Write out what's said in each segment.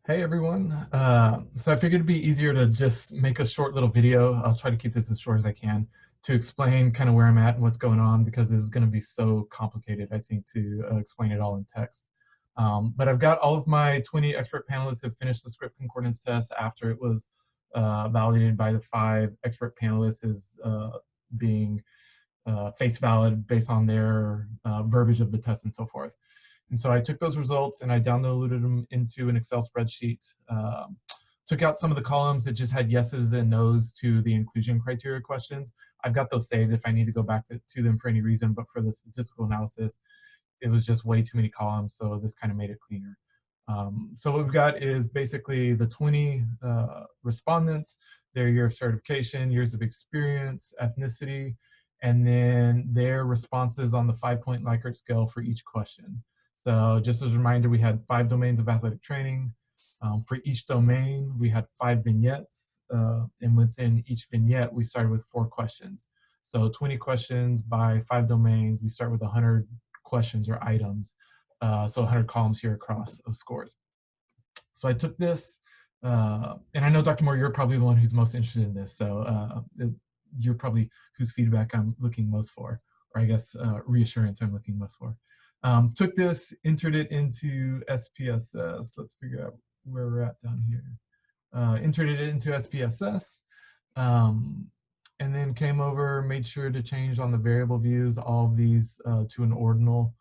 Hey everyone. So I figured it'd be easier to just make a short little video. I'll try to keep this as short as I can to explain kind of where I'm at and what's going on because it's going to be so complicated, I think, to explain it all in text. But I've got all of my 20 expert panelists have finished the script concordance test after it was validated by the 5 expert panelists as being face valid based on their verbiage of the test and so forth. And so I took those results and I downloaded them into an Excel spreadsheet, took out some of the columns that just had yeses and nos to the inclusion criteria questions. I've got those saved if I need to go back to them for any reason, but for the statistical analysis, it was just way too many columns, so this kind of made it cleaner. So what we've got is basically the 20 respondents, their year of certification, years of experience, ethnicity, and then their responses on the 5-point Likert scale for each question. So just as a reminder, we had 5 domains of athletic training. For each domain, we had 5 vignettes, and within each vignette, we started with 4 questions. So 20 questions by 5 domains. We start with 100 questions or items. So 100 columns here across of scores. So I took this, and I know, Dr. Moore, you're probably the one who's most interested in this. So you're probably whose feedback I'm looking most for, or I guess reassurance I'm looking most for. Took this, entered it into SPSS. Let's figure out where we're at down here. Entered it into SPSS, and then came over, made sure to change on the variable views all of these to an ordinal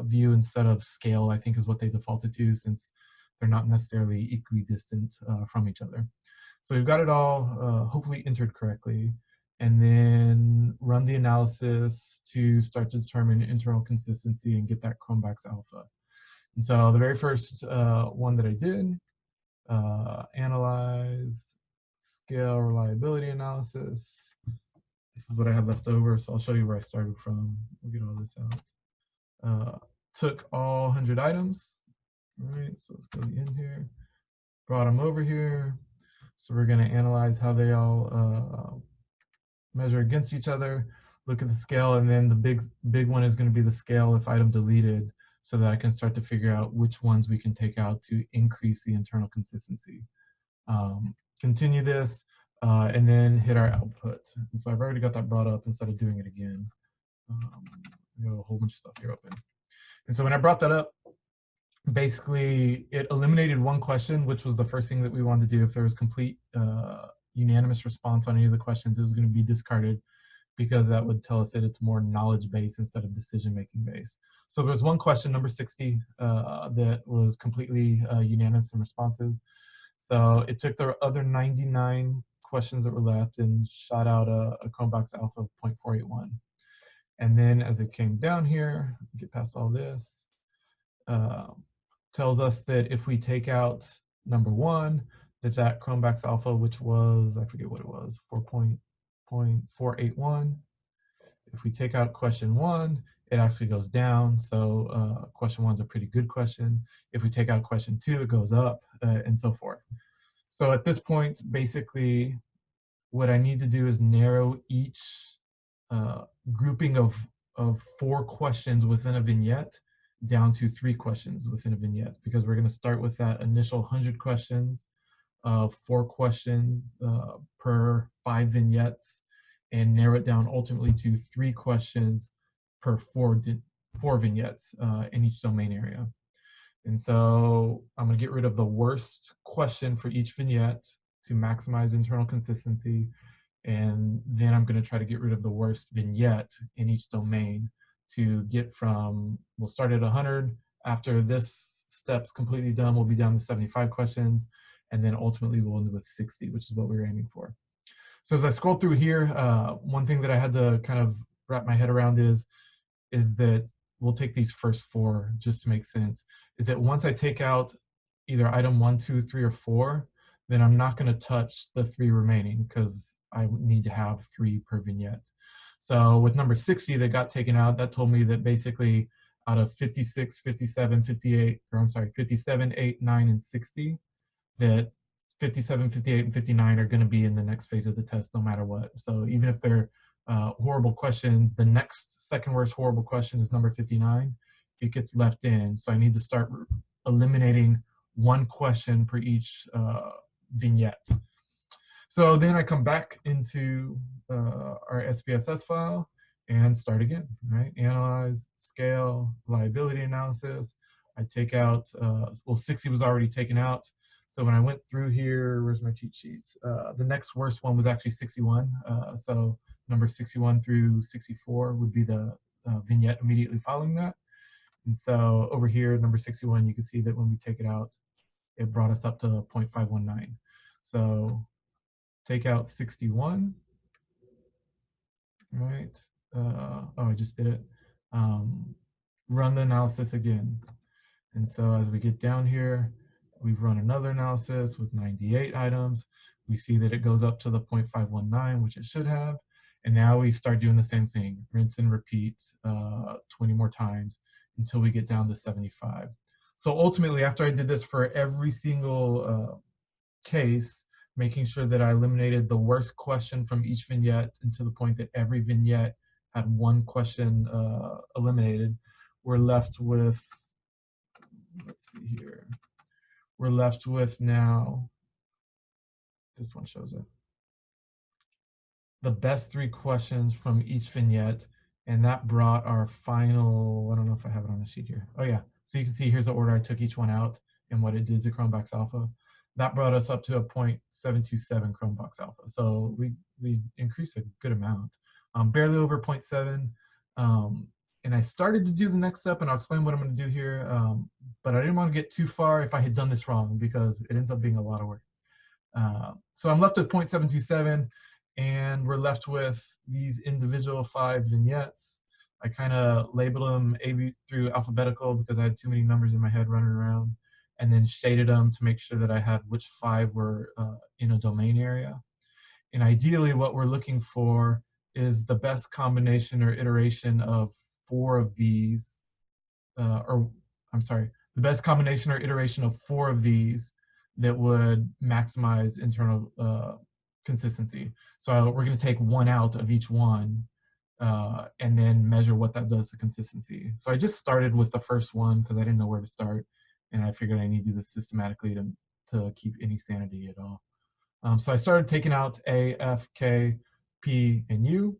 view instead of scale, I think is what they defaulted to, since they're not necessarily equidistant from each other. So we've got it all hopefully entered correctly, and then run the analysis to start to determine internal consistency and get that Cronbach's alpha. And so the very first one that I did, analyze scale reliability analysis. This is what I had left over, so I'll show you where I started from. We'll get all this out. Took all 100 items. All right, so let's go to the end here. Brought them over here. So we're going to analyze how they all measure against each other, look at the scale, and then the big one is going to be the scale if item deleted, so that I can start to figure out which ones we can take out to increase the internal consistency. Continue this, and then hit our output. And so I've already got that brought up instead of doing it again. I got a whole bunch of stuff here open. And so when I brought that up, basically it eliminated one question, which was the first thing that we wanted to do. If there was complete unanimous response on any of the questions, it was going to be discarded, because that would tell us that it's more knowledge-based instead of decision-making based. So there was one question, number 60, that was completely unanimous in responses. So it took the other 99 questions that were left and shot out a Cronbach's alpha of 0.481. And then as it came down here, get past all this, tells us that if we take out number 1, that Cronbach's alpha, which was, I forget what it was, 4.481. If we take out question 1, it actually goes down. So question 1 is a pretty good question. If we take out question 2, it goes up, and so forth. So at this point, basically, what I need to do is narrow each grouping of 4 questions within a vignette down to 3 questions within a vignette, because we're going to start with that initial 100 questions of 4 questions per 5 vignettes, and narrow it down ultimately to 3 questions per 4 vignettes in each domain area. And so I'm going to get rid of the worst question for each vignette to maximize internal consistency. And then I'm going to try to get rid of the worst vignette in each domain to get from, we'll start at 100. After this step's completely done, we'll be down to 75 questions. And then ultimately we'll end with 60, which is what we were aiming for. So as I scroll through here, one thing that I had to kind of wrap my head around is that we'll take these first 4 just to make sense, is that once I take out either item 1, 2, 3, or 4, then I'm not going to touch the 3 remaining, because I need to have 3 per vignette. So with number 60 that got taken out, that told me that basically out of 56, 57, 58, or I'm sorry, 57, 8, 9, and 60, that 57, 58, and 59 are going to be in the next phase of the test no matter what. So even if they're horrible questions, the next second worst horrible question is number 59. It gets left in. So I need to start eliminating one question per each vignette. So then I come back into our SPSS file and start again, right? Analyze, scale, liability analysis. I take out, well, 60 was already taken out. So when I went through here, where's my cheat sheets? The next worst one was actually 61. So number 61 through 64 would be the vignette immediately following that. And so over here, number 61, you can see that when we take it out, it brought us up to 0.519. So take out 61, right? Oh, I just did it. Run the analysis again. And so as we get down here, we've run another analysis with 98 items. We see that it goes up to the 0.519, which it should have. And now we start doing the same thing, rinse and repeat 20 more times until we get down to 75. So ultimately, after I did this for every single case, making sure that I eliminated the worst question from each vignette and to the point that every vignette had one question eliminated, we're left with, let's see here, we're left with now, this one shows it, the best 3 questions from each vignette, and that brought our final, I don't know if I have it on the sheet here. Oh yeah, so you can see here's the order I took each one out and what it did to Chromevox Alpha. That brought us up to a 0.727 Chromevox Alpha. So we increased a good amount, barely over 0.7. And I started to do the next step, and I'll explain what I'm going to do here. But I didn't want to get too far if I had done this wrong, because it ends up being a lot of work. So I'm left with 0.727, and we're left with these individual 5 vignettes. I kind of labeled them A through alphabetical because I had too many numbers in my head running around, and then shaded them to make sure that I had which 5 were in a domain area. And ideally, what we're looking for is the best combination or iteration of 4 of these, the best combination or iteration of 4 of these that would maximize internal consistency. So we're going to take 1 out of each one and then measure what that does to consistency. So I just started with the first one because I didn't know where to start. And I figured I need to do this systematically to keep any sanity at all. So I started taking out A, F, K, P, and U.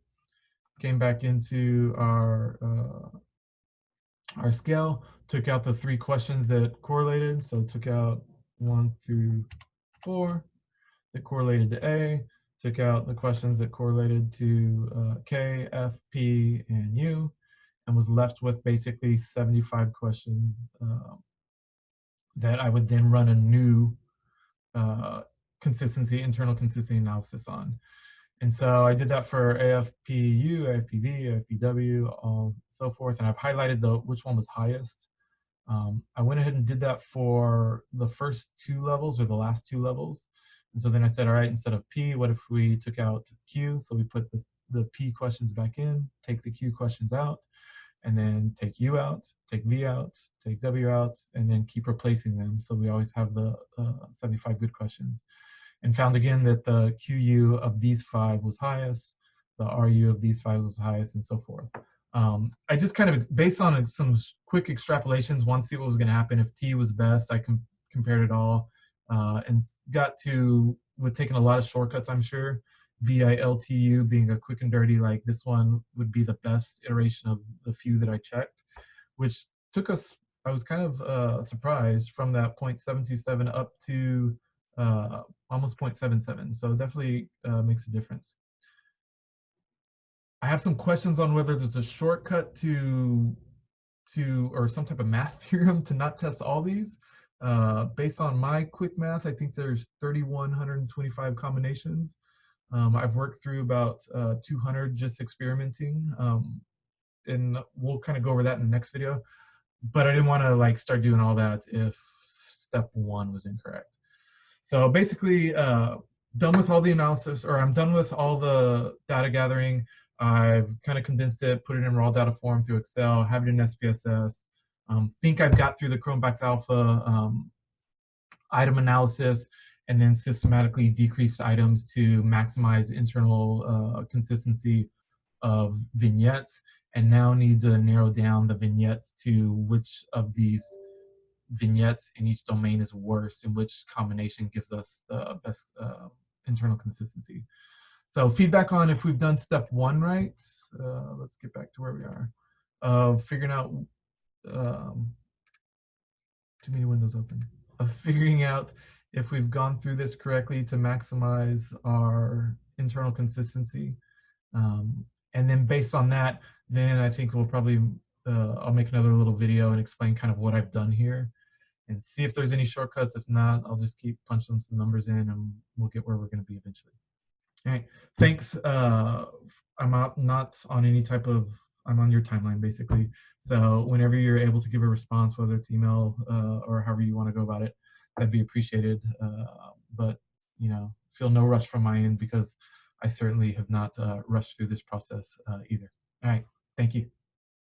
Came back into our scale, took out the 3 questions that correlated. So took out 1 through 4 that correlated to A, took out the questions that correlated to K, F, P, and U, and was left with basically 75 questions that I would then run a new internal consistency analysis on. And so I did that for AFPU, AFPV, AFPW, all so forth, and I've highlighted which one was highest. I went ahead and did that for the first 2 levels, or the last 2 levels. And so then I said, all right, instead of P, what if we took out Q? So we put the P questions back in, take the Q questions out, and then take U out, take V out, take W out, and then keep replacing them. So we always have the 75 good questions. And found again that the QU of these 5 was highest, the RU of these 5 was highest, and so forth. I just kind of, based on some quick extrapolations, wanted to see what was going to happen. If T was best, I compared it all and got to, with taking a lot of shortcuts, I'm sure, BILTU being a quick and dirty, like this one would be the best iteration of the few that I checked, which took us, I was kind of surprised, from that 0.727 up to almost 0.77. So it definitely makes a difference. I have some questions on whether there's a shortcut to or some type of math theorem to not test all these. Based on my quick math, I think there's 3,125 combinations. I've worked through about 200 just experimenting, and we'll kind of go over that in the next video. But I didn't want to like start doing all that if step 1 was incorrect. So basically, done with all the analysis, or I'm done with all the data gathering. I've kind of condensed it, put it in raw data form through Excel, have it in SPSS. Think I've got through the Chromevox Alpha item analysis, and then systematically decreased items to maximize internal consistency of vignettes, and now need to narrow down the vignettes to which of these vignettes in each domain is worse, and which combination gives us the best internal consistency. So feedback on if we've done step 1 right. Let's get back to where we are. Figuring out, too many windows open. Of figuring out if we've gone through this correctly to maximize our internal consistency. And then based on that, then I think we'll probably, I'll make another little video and explain kind of what I've done here and see if there's any shortcuts. If not, I'll just keep punching some numbers in and we'll get where we're going to be eventually. All right, thanks. I'm not on any type of, I'm on your timeline basically. So whenever you're able to give a response, whether it's email or however you want to go about it, that'd be appreciated. But feel no rush from my end because I certainly have not rushed through this process either. All right, thank you.